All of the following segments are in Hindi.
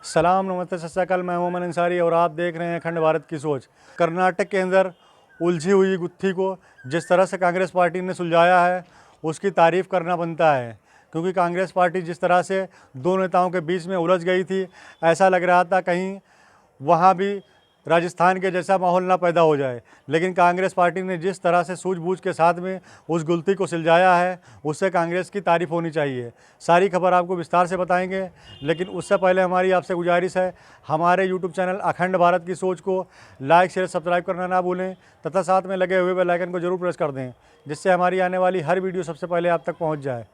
सलाम नमस्ते सत श्री अकाल। मैं मोहम्मद अंसारी और आप देख रहे हैं अखंड भारत की सोच। कर्नाटक के अंदर उलझी हुई गुत्थी को जिस तरह से कांग्रेस पार्टी ने सुलझाया है उसकी तारीफ़ करना बनता है, क्योंकि कांग्रेस पार्टी जिस तरह से दो नेताओं के बीच में उलझ गई थी, ऐसा लग रहा था कहीं वहाँ भी राजस्थान के जैसा माहौल ना पैदा हो जाए। लेकिन कांग्रेस पार्टी ने जिस तरह से सूझबूझ के साथ में उस गुत्थी को सुलझाया है, उससे कांग्रेस की तारीफ़ होनी चाहिए। सारी खबर आपको विस्तार से बताएंगे, लेकिन उससे पहले हमारी आपसे गुजारिश है, हमारे यूट्यूब चैनल अखंड भारत की सोच को लाइक शेयर सब्सक्राइब करना ना भूलें तथा साथ में लगे हुए बेल आइकन को जरूर प्रेस कर दें, जिससे हमारी आने वाली हर वीडियो सबसे पहले आप तक पहुँच जाए।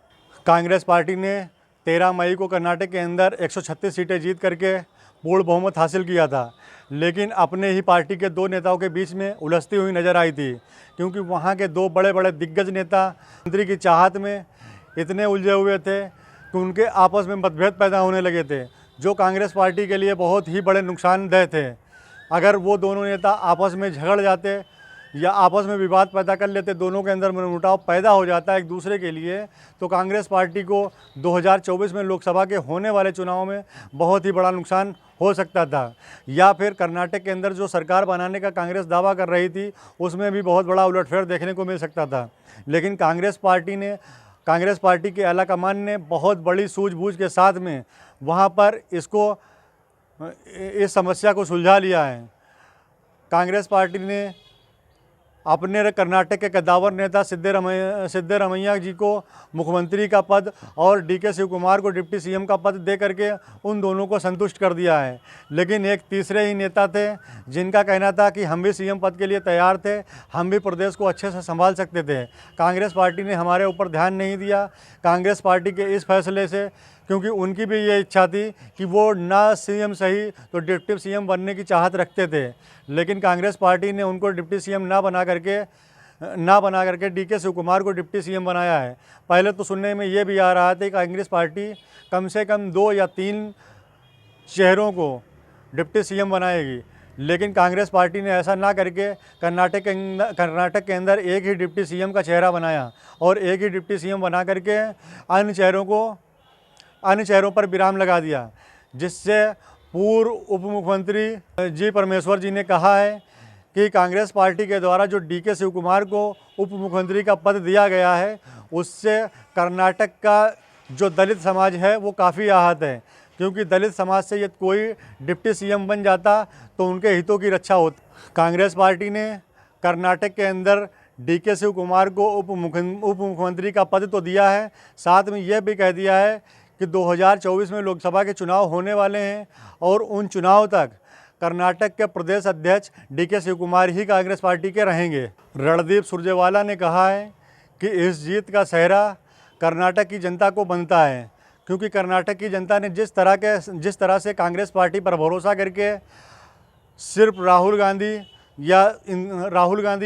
कांग्रेस पार्टी ने 13 मई को कर्नाटक के अंदर 136 सीटें जीत करके पूर्ण बहुमत हासिल किया था, लेकिन अपने ही पार्टी के दो नेताओं के बीच में उलझती हुई नज़र आई थी, क्योंकि वहाँ के दो बड़े बड़े दिग्गज नेता मंत्री की चाहत में इतने उलझे हुए थे कि उनके आपस में मतभेद पैदा होने लगे थे, जो कांग्रेस पार्टी के लिए बहुत ही बड़े नुकसानदेह थे। अगर वो दोनों नेता आपस में झगड़ जाते या आपस में विवाद पैदा कर लेते, दोनों के अंदर मनमुटाव पैदा हो जाता है एक दूसरे के लिए, तो कांग्रेस पार्टी को 2024 में लोकसभा के होने वाले चुनाव में बहुत ही बड़ा नुकसान हो सकता था। या फिर कर्नाटक के अंदर जो सरकार बनाने का कांग्रेस दावा कर रही थी, उसमें भी बहुत बड़ा उलटफेर देखने को मिल सकता था। लेकिन कांग्रेस पार्टी के आला कमान ने बहुत बड़ी सूझबूझ के साथ में वहाँ पर इस समस्या को सुलझा लिया है। कांग्रेस पार्टी ने अपने कर्नाटक के कद्दावर नेता सिद्धरमैया जी को मुख्यमंत्री का पद और डीके शिव कुमार को डिप्टी सीएम का पद दे करके उन दोनों को संतुष्ट कर दिया है। लेकिन एक तीसरे ही नेता थे जिनका कहना था कि हम भी सीएम पद के लिए तैयार थे, हम भी प्रदेश को अच्छे से संभाल सकते थे। कांग्रेस पार्टी ने हमारे ऊपर ध्यान नहीं दिया। कांग्रेस पार्टी के इस फैसले से, क्योंकि उनकी भी ये इच्छा थी कि वो ना सीएम सही तो डिप्टी सीएम बनने की चाहत रखते थे, लेकिन कांग्रेस पार्टी ने उनको डिप्टी सीएम ना बना करके डीके शिव कुमार को डिप्टी सीएम बनाया है। पहले तो सुनने में ये भी आ रहा था कि कांग्रेस पार्टी कम से कम 2 या 3 चेहरों को डिप्टी सीएम बनाएगी, लेकिन कांग्रेस पार्टी ने ऐसा ना करके कर्नाटक के अंदर एक ही डिप्टी सीएम का चेहरा बनाया और एक ही डिप्टी सीएम बना करके अन्य चेहरों पर विराम लगा दिया, जिससे पूर्व उप मुख्यमंत्री जी परमेश्वर जी ने कहा है कि कांग्रेस पार्टी के द्वारा जो डीके शिव कुमार को उप मुख्यमंत्री का पद दिया गया है, उससे कर्नाटक का जो दलित समाज है वो काफ़ी आहत है, क्योंकि दलित समाज से यदि कोई डिप्टी सीएम बन जाता तो उनके हितों की रक्षा होती। कांग्रेस पार्टी ने कर्नाटक के अंदर डीके शिव कुमार को उप मुख्यमंत्री का पद तो दिया है, साथ में यह भी कह दिया है कि 2024 में लोकसभा के चुनाव होने वाले हैं और उन चुनाव तक कर्नाटक के प्रदेश अध्यक्ष डीके शिव कुमार ही कांग्रेस पार्टी के रहेंगे। रणदीप सुरजेवाला ने कहा है कि इस जीत का सेहरा कर्नाटक की जनता को बनता है, क्योंकि कर्नाटक की जनता ने जिस तरह से कांग्रेस पार्टी पर भरोसा करके सिर्फ राहुल गांधी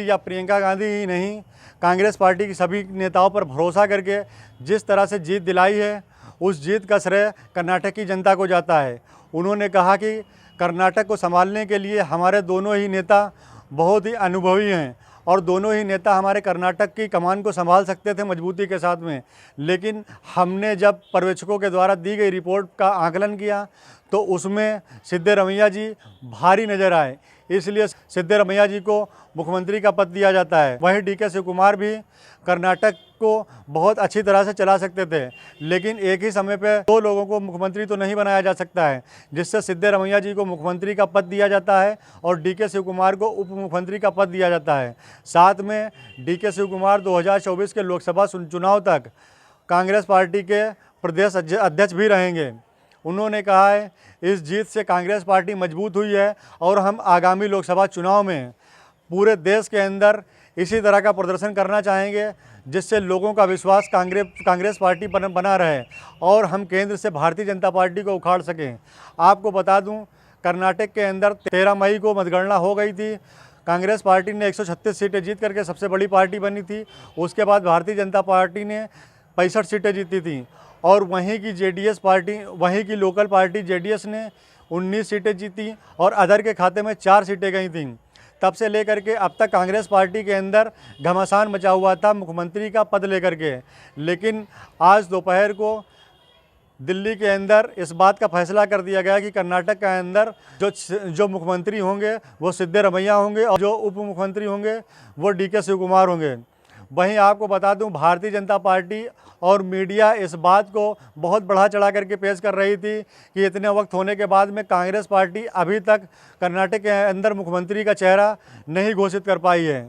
या प्रियंका गांधी ही नहीं, कांग्रेस पार्टी की सभी नेताओं पर भरोसा करके जिस तरह से जीत दिलाई है, उस जीत का श्रेय कर्नाटक की जनता को जाता है। उन्होंने कहा कि कर्नाटक को संभालने के लिए हमारे दोनों ही नेता बहुत ही अनुभवी हैं और दोनों ही नेता हमारे कर्नाटक की कमान को संभाल सकते थे मजबूती के साथ में, लेकिन हमने जब पर्यवेक्षकों के द्वारा दी गई रिपोर्ट का आकलन किया तो उसमें सिद्धरमैया जी भारी नज़र आए, इसलिए सिद्धरमैया जी को मुख्यमंत्री का पद दिया जाता है। वहीं डीके शिव कुमार भी कर्नाटक को बहुत अच्छी तरह से चला सकते थे, लेकिन एक ही समय पे दो लोगों को मुख्यमंत्री तो नहीं बनाया जा सकता है, जिससे सिद्धरमैया जी को मुख्यमंत्री का पद दिया जाता है और डीके शिव कुमार को उप मुख्यमंत्री का पद दिया जाता है। साथ में डीके शिव कुमार 2024 के लोकसभा चुनाव तक कांग्रेस पार्टी के प्रदेश अध्यक्ष भी रहेंगे। उन्होंने कहा है इस जीत से कांग्रेस पार्टी मजबूत हुई है और हम आगामी लोकसभा चुनाव में पूरे देश के अंदर इसी तरह का प्रदर्शन करना चाहेंगे, जिससे लोगों का विश्वास कांग्रेस पार्टी पर बना रहे और हम केंद्र से भारतीय जनता पार्टी को उखाड़ सकें। आपको बता दूं, कर्नाटक के अंदर 13 मई को मतगणना हो गई थी। कांग्रेस पार्टी ने 136 सीटें जीत करके सबसे बड़ी पार्टी बनी थी। उसके बाद भारतीय जनता पार्टी ने 65 सीटें जीती थी और वहीं की लोकल पार्टी जेडीएस ने 19 सीटें जीती और अदर के खाते में 4 सीटें गई थीं। तब से लेकर के अब तक कांग्रेस पार्टी के अंदर घमासान मचा हुआ था मुख्यमंत्री का पद लेकर के, लेकिन आज दोपहर को दिल्ली के अंदर इस बात का फैसला कर दिया गया कि कर्नाटक के अंदर जो मुख्यमंत्री होंगे वो सिद्धरमैया होंगे और जो उप मुख्यमंत्री होंगे वो DK शिवकुमार होंगे। वहीं आपको बता दूं, भारतीय जनता पार्टी और मीडिया इस बात को बहुत बढ़ा चढ़ा करके पेश कर रही थी कि इतने वक्त होने के बाद में कांग्रेस पार्टी अभी तक कर्नाटक के अंदर मुख्यमंत्री का चेहरा नहीं घोषित कर पाई है।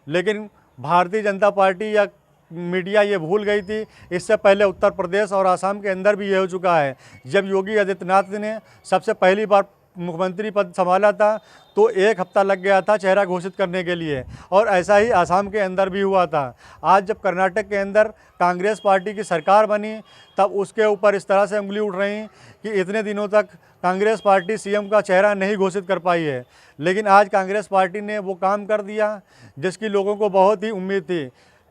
लेकिन भारतीय जनता पार्टी या मीडिया ये भूल गई थी, इससे पहले उत्तर प्रदेश और असम के अंदर भी ये हो चुका है। जब योगी आदित्यनाथ ने सबसे पहली बार मुख्यमंत्री पद संभाला था तो 1 हफ्ता लग गया था चेहरा घोषित करने के लिए, और ऐसा ही असम के अंदर भी हुआ था। आज जब कर्नाटक के अंदर कांग्रेस पार्टी की सरकार बनी तब उसके ऊपर इस तरह से उंगली उठ रही कि इतने दिनों तक कांग्रेस पार्टी CM का चेहरा नहीं घोषित कर पाई है। लेकिन आज कांग्रेस पार्टी ने वो काम कर दिया जिसकी लोगों को बहुत ही उम्मीद थी।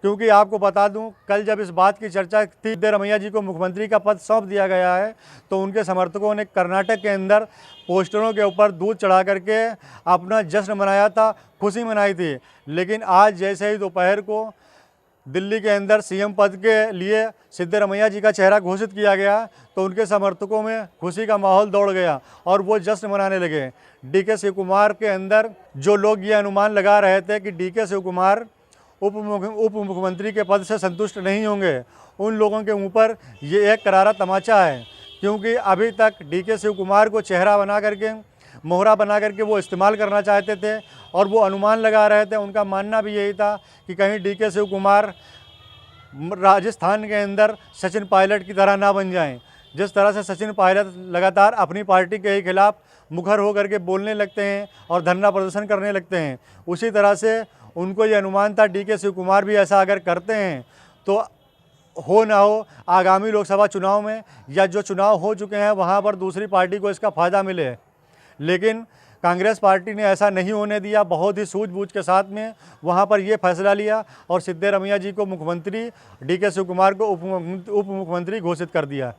क्योंकि आपको बता दूं, कल जब इस बात की चर्चा थी सिद्धरमैया जी को मुख्यमंत्री का पद सौंप दिया गया है तो उनके समर्थकों ने कर्नाटक के अंदर पोस्टरों के ऊपर दूध चढ़ा करके अपना जश्न मनाया था, खुशी मनाई थी। लेकिन आज जैसे ही दोपहर को दिल्ली के अंदर CM पद के लिए सिद्धरमैया जी का चेहरा घोषित किया गया तो उनके समर्थकों में खुशी का माहौल दौड़ गया और वो जश्न मनाने लगे। DK शिवकुमार के अंदर जो लोग ये अनुमान लगा रहे थे कि DK शिवकुमार उप मुख्यमंत्री के पद से संतुष्ट नहीं होंगे, उन लोगों के ऊपर ये एक करारा तमाचा है। क्योंकि अभी तक DK शिवकुमार को चेहरा बना करके, मोहरा बना करके वो इस्तेमाल करना चाहते थे और वो अनुमान लगा रहे थे। उनका मानना भी यही था कि कहीं DK शिवकुमार राजस्थान के अंदर सचिन पायलट की तरह ना बन जाएं। जिस तरह से सचिन पायलट लगातार अपनी पार्टी के ही खिलाफ मुखर होकर के बोलने लगते हैं और धरना प्रदर्शन करने लगते हैं, उसी तरह से उनको ये अनुमान था DK शिवकुमार भी ऐसा अगर करते हैं तो हो ना हो आगामी लोकसभा चुनाव में या जो चुनाव हो चुके हैं वहाँ पर दूसरी पार्टी को इसका फ़ायदा मिले। लेकिन कांग्रेस पार्टी ने ऐसा नहीं होने दिया, बहुत ही सूझबूझ के साथ में वहाँ पर ये फैसला लिया और सिद्धरमैया जी को मुख्यमंत्री, DK शिवकुमार को उप मुख्यमंत्री घोषित कर दिया।